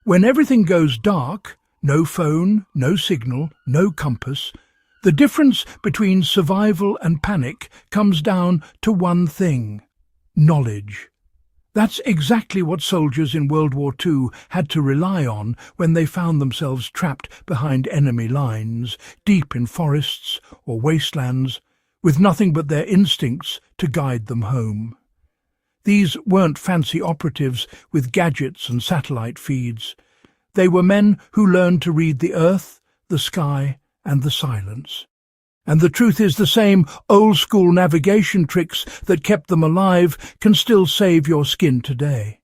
When everything goes dark, no phone, no signal, no compass, the difference between survival and panic comes down to one thing: knowledge. That's exactly what soldiers in World War II had to rely on when they found themselves trapped behind enemy lines, deep in forests or wastelands, with nothing but their instincts to guide them home. These weren't fancy operatives with gadgets and satellite feeds. They were men who learned to read the earth, the sky, and the silence. And the truth is, the same old-school navigation tricks that kept them alive can still save your skin today.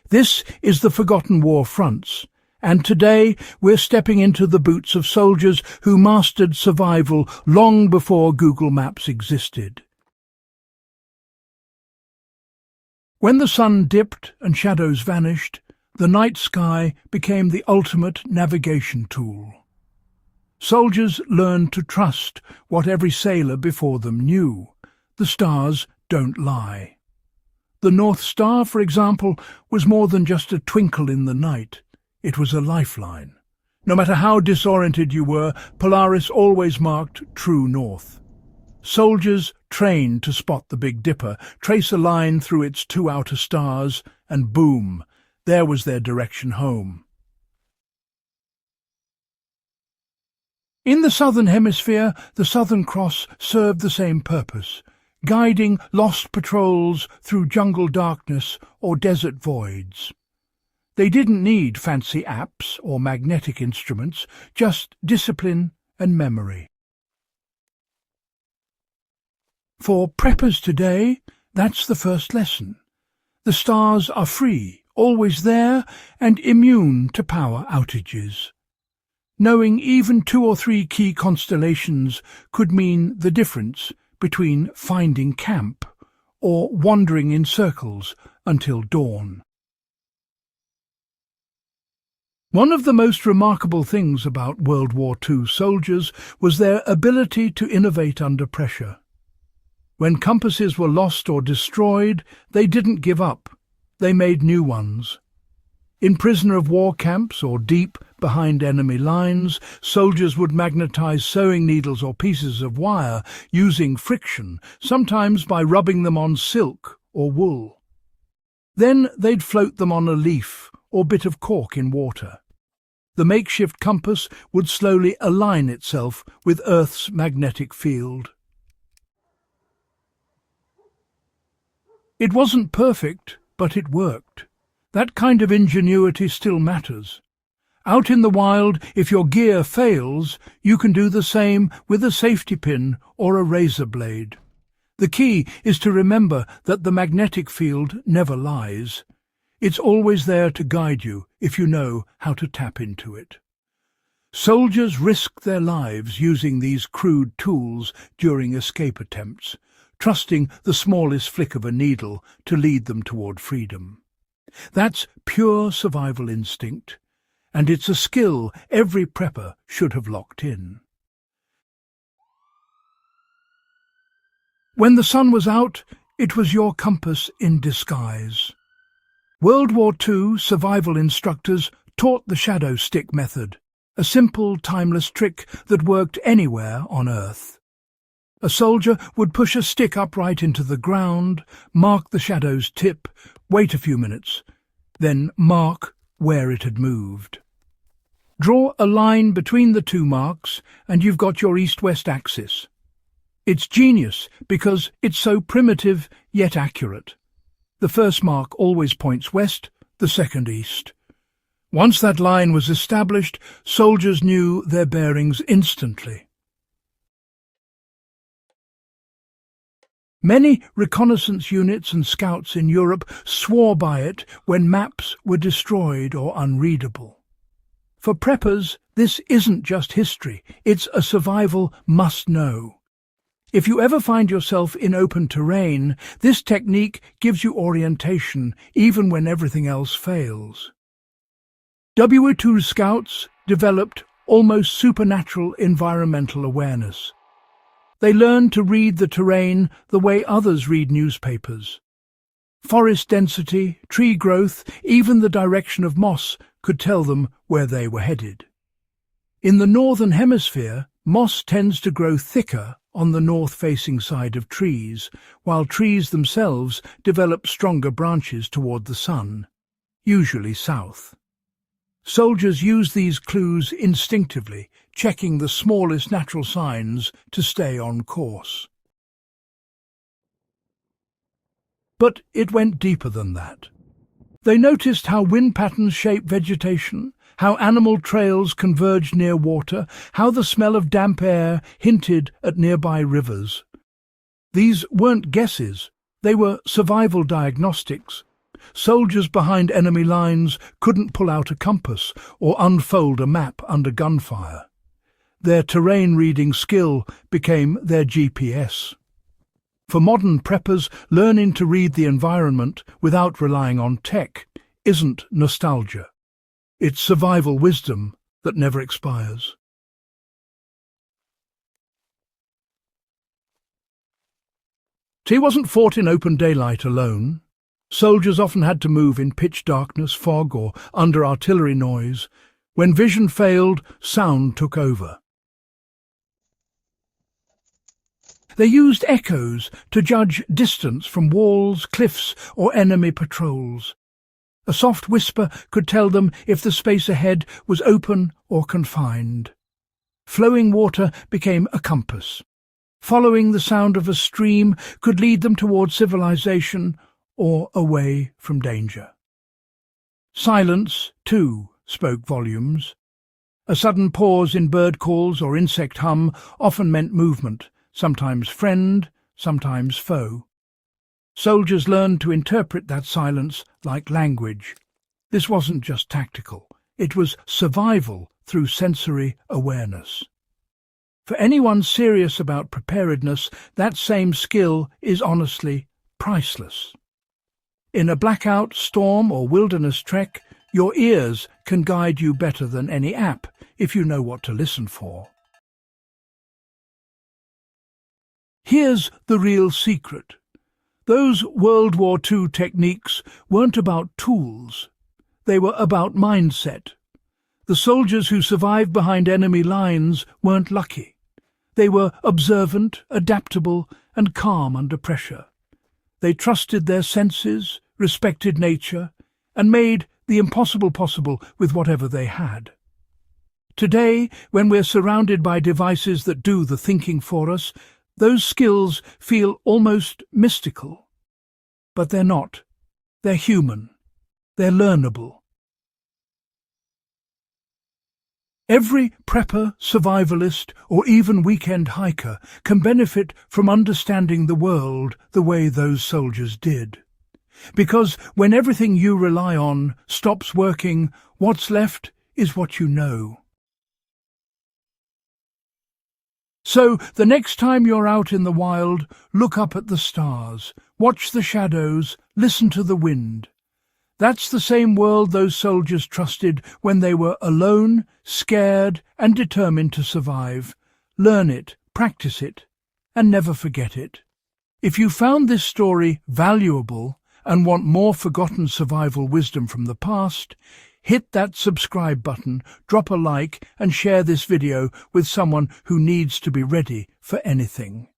This is the Forgotten War Fronts, and today we're stepping into the boots of soldiers who mastered survival long before Google Maps existed. When the sun dipped and shadows vanished, the night sky became the ultimate navigation tool. Soldiers learned to trust what every sailor before them knew: the stars don't lie. The North Star, for example, was more than just a twinkle in the night. It was a lifeline. No matter how disoriented you were, Polaris always marked true north. Soldiers trained to spot the Big Dipper, trace a line through its two outer stars, and boom, there was their direction home. In the Southern Hemisphere, the Southern Cross served the same purpose, guiding lost patrols through jungle darkness or desert voids. They didn't need fancy apps or magnetic instruments, just discipline and memory. For preppers today, that's the first lesson. The stars are free, always there, and immune to power outages. Knowing even 2 or 3 key constellations could mean the difference between finding camp or wandering in circles until dawn. One of the most remarkable things about World War II soldiers was their ability to innovate under pressure. When compasses were lost or destroyed, they didn't give up. They made new ones. In prisoner-of-war camps or deep behind enemy lines, soldiers would magnetize sewing needles or pieces of wire using friction, sometimes by rubbing them on silk or wool. Then they'd float them on a leaf or bit of cork in water. The makeshift compass would slowly align itself with Earth's magnetic field. It wasn't perfect, but it worked. That kind of ingenuity still matters. Out in the wild, if your gear fails, you can do the same with a safety pin or a razor blade. The key is to remember that the magnetic field never lies. It's always there to guide you if you know how to tap into it. Soldiers risked their lives using these crude tools during escape attempts, trusting the smallest flick of a needle to lead them toward freedom. That's pure survival instinct, and it's a skill every prepper should have locked in. When the sun was out, it was your compass in disguise. World War II survival instructors taught the shadow stick method, a simple, timeless trick that worked anywhere on Earth. A soldier would push a stick upright into the ground, mark the shadow's tip, wait a few minutes, then mark where it had moved. Draw a line between the 2 marks and you've got your east-west axis. It's genius because it's so primitive yet accurate. The first mark always points west, the second east. Once that line was established, soldiers knew their bearings instantly. Many reconnaissance units and scouts in Europe swore by it when maps were destroyed or unreadable. For preppers, this isn't just history, it's a survival must-know. If you ever find yourself in open terrain, this technique gives you orientation even when everything else fails. WWII scouts developed almost supernatural environmental awareness. They learned to read the terrain the way others read newspapers. Forest density, tree growth, even the direction of moss could tell them where they were headed. In the northern hemisphere, moss tends to grow thicker on the north-facing side of trees, while trees themselves develop stronger branches toward the sun, usually south. Soldiers use these clues instinctively, checking the smallest natural signs to stay on course. But it went deeper than that. They noticed how wind patterns shape vegetation, how animal trails converged near water, how the smell of damp air hinted at nearby rivers. These weren't guesses, they were survival diagnostics. Soldiers behind enemy lines couldn't pull out a compass or unfold a map under gunfire. Their terrain-reading skill became their GPS. For modern preppers, learning to read the environment without relying on tech isn't nostalgia. It's survival wisdom that never expires. Tea wasn't fought in open daylight alone. Soldiers often had to move in pitch darkness, fog, or under artillery noise. When vision failed, sound took over. They used echoes to judge distance from walls, cliffs, or enemy patrols. A soft whisper could tell them if the space ahead was open or confined. Flowing water became a compass. Following the sound of a stream could lead them toward civilization or away from danger. Silence, too, spoke volumes. A sudden pause in bird calls or insect hum often meant movement, sometimes friend, sometimes foe. Soldiers learned to interpret that silence like language. This wasn't just tactical, it was survival through sensory awareness. For anyone serious about preparedness, that same skill is honestly priceless. In a blackout, storm, or wilderness trek, your ears can guide you better than any app if you know what to listen for. Here's the real secret. Those World War II techniques weren't about tools. They were about mindset. The soldiers who survived behind enemy lines weren't lucky. They were observant, adaptable, and calm under pressure. They trusted their senses, respected nature, and made the impossible possible with whatever they had. Today, when we're surrounded by devices that do the thinking for us, those skills feel almost mystical. But they're not. They're human. They're learnable. Every prepper, survivalist, or even weekend hiker can benefit from understanding the world the way those soldiers did. Because when everything you rely on stops working, what's left is what you know. So, the next time you're out in the wild, look up at the stars, watch the shadows, listen to the wind. That's the same world those soldiers trusted when they were alone, scared, and determined to survive. Learn it, practice it, and never forget it. If you found this story valuable and want more forgotten survival wisdom from the past, hit that subscribe button, drop a like, and share this video with someone who needs to be ready for anything.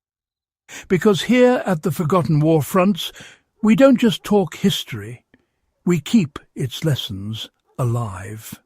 Because here at the Forgotten War Fronts, we don't just talk history, we keep its lessons alive.